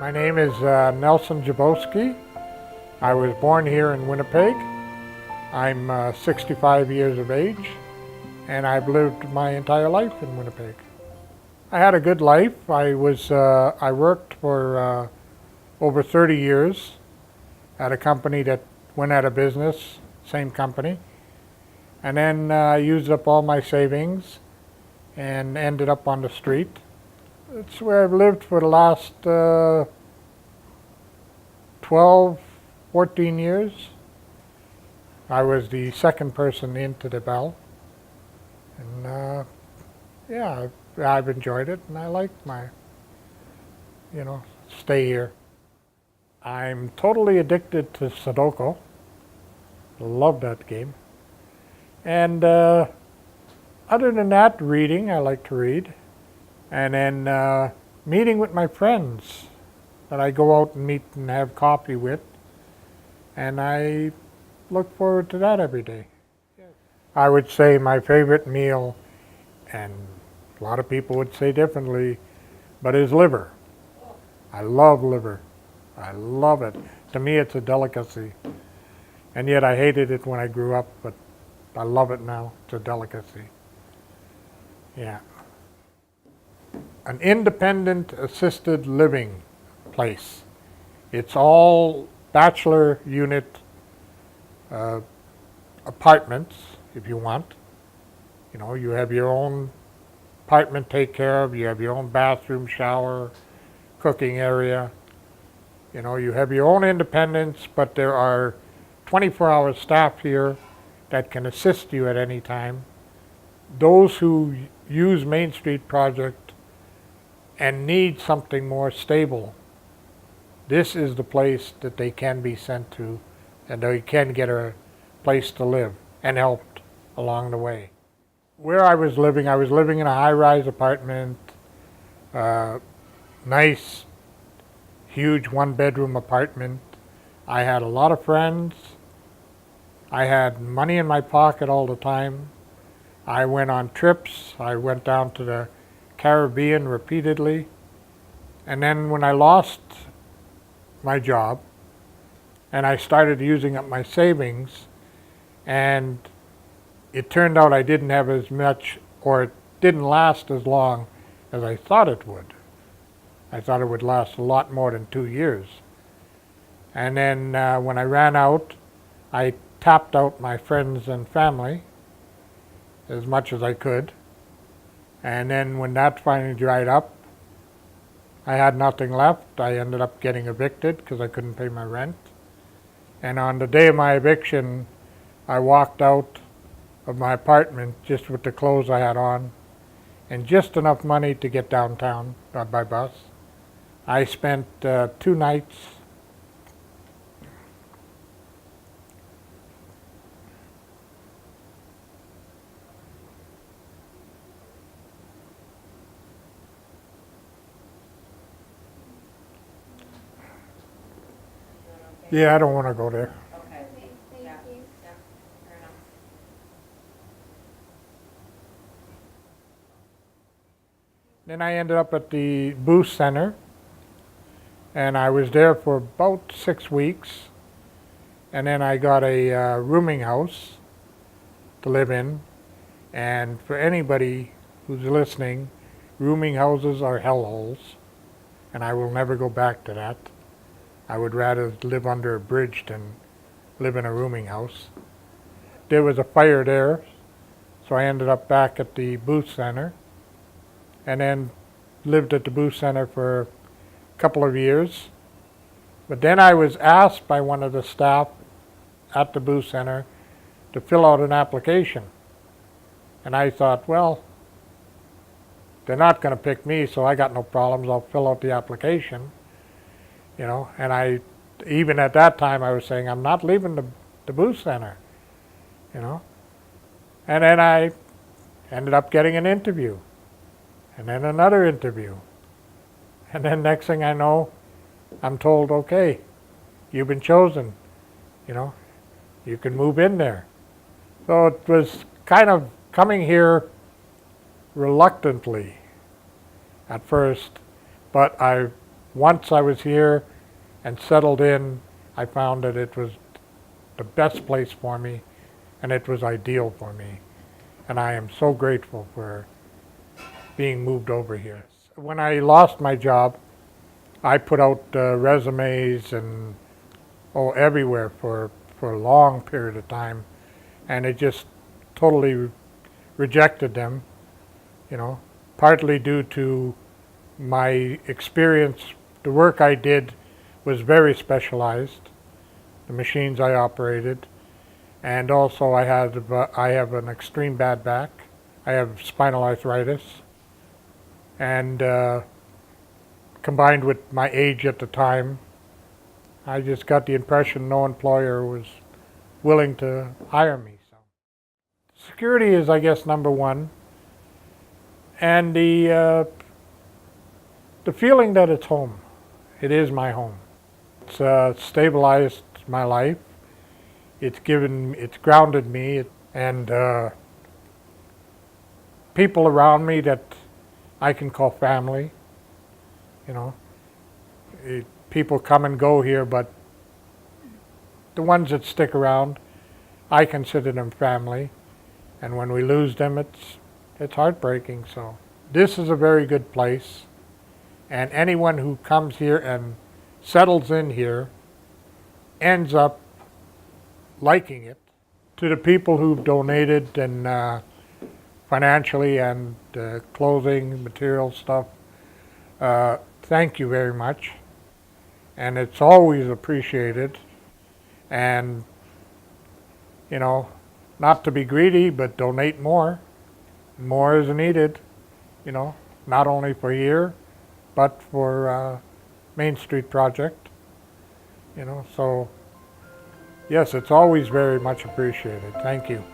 My name is Nelson Gzebowski. I was born here in Winnipeg. I'm 65 years of age, and I've lived my entire life in Winnipeg. I had a good life. I worked for over 30 years at a company that went out of business, same company, and then I used up all my savings and ended up on the street. It's where I've lived for the last 12, 14 years. I was the second person into the bell, and yeah, I've enjoyed it, and I like my, stay here. I'm totally addicted to Sudoku. Love that game. And other than that, reading, I like to read. And then meeting with my friends that I go out and meet and have coffee with. And I look forward to that every day. I would say my favorite meal, and a lot of people would say differently, but is liver. I love liver. I love it. To me, it's a delicacy. And yet I hated it when I grew up, but I love it now. It's a delicacy. Yeah. An independent assisted living place. It's all bachelor unit apartments, if you want. You have your own apartment to take care of. You have your own bathroom, shower, cooking area. You have your own independence, but there are 24-hour staff here that can assist you at any time. Those who use Main Street Project and need something more stable, this is the place that they can be sent to, and they can get a place to live and helped along the way. Where I was living in a high-rise apartment, nice, huge one-bedroom apartment. I had a lot of friends. I had money in my pocket all the time. I went on trips. I went down to the Caribbean repeatedly. And then when I lost my job and I started using up my savings, and it turned out I didn't have as much, or it didn't last as long as I thought it would. I thought it would last a lot more than 2 years. And then when I ran out, I tapped out my friends and family as much as I could. And then when that finally dried up, I had nothing left. I ended up getting evicted because I couldn't pay my rent. And on the day of my eviction, I walked out of my apartment just with the clothes I had on and just enough money to get downtown by bus. I spent 2 nights Yeah, I don't want to go there. Okay. Yeah. Yeah. Fair enough. Then I ended up at the Booth Center, and I was there for about 6 weeks. And then I got a rooming house to live in. And for anybody who's listening, rooming houses are hellholes, and I will never go back to that. I would rather live under a bridge than live in a rooming house. There was a fire there, so I ended up back at the Booth Center, and then lived at the Booth Center for a couple of years. But then I was asked by one of the staff at the Booth Center to fill out an application. And I thought, well, they're not going to pick me, so I got no problems. I'll fill out the application. And I, even at that time, I was saying, I'm not leaving the Booth Center, And then I ended up getting an interview, and then another interview. And then next thing I know, I'm told, okay, you've been chosen, you can move in there. So it was kind of coming here reluctantly at first, but I once I was here and settled in, I found that it was the best place for me, and it was ideal for me. And I am so grateful for being moved over here. When I lost my job, I put out resumes and everywhere for a long period of time, and it just totally rejected them, you know, partly due to my experience. The work I did was very specialized, the machines I operated, and also I have an extreme bad back. I have spinal arthritis, and combined with my age at the time, I just got the impression no employer was willing to hire me. So security is, I guess, number one, and the feeling that it's home. It is my home. It's stabilized my life. It's grounded me, and people around me that I can call family. You know, people come and go here, but the ones that stick around, I consider them family. And when we lose them, it's heartbreaking. So this is a very good place, and anyone who comes here and settles in here ends up liking it. To the people who've donated and financially and clothing, material stuff, thank you very much. And it's always appreciated. And, you know, not to be greedy, but donate more. More is needed, you know, not only for here, but for Main Street project, you know. So, yes, it's always very much appreciated. Thank you.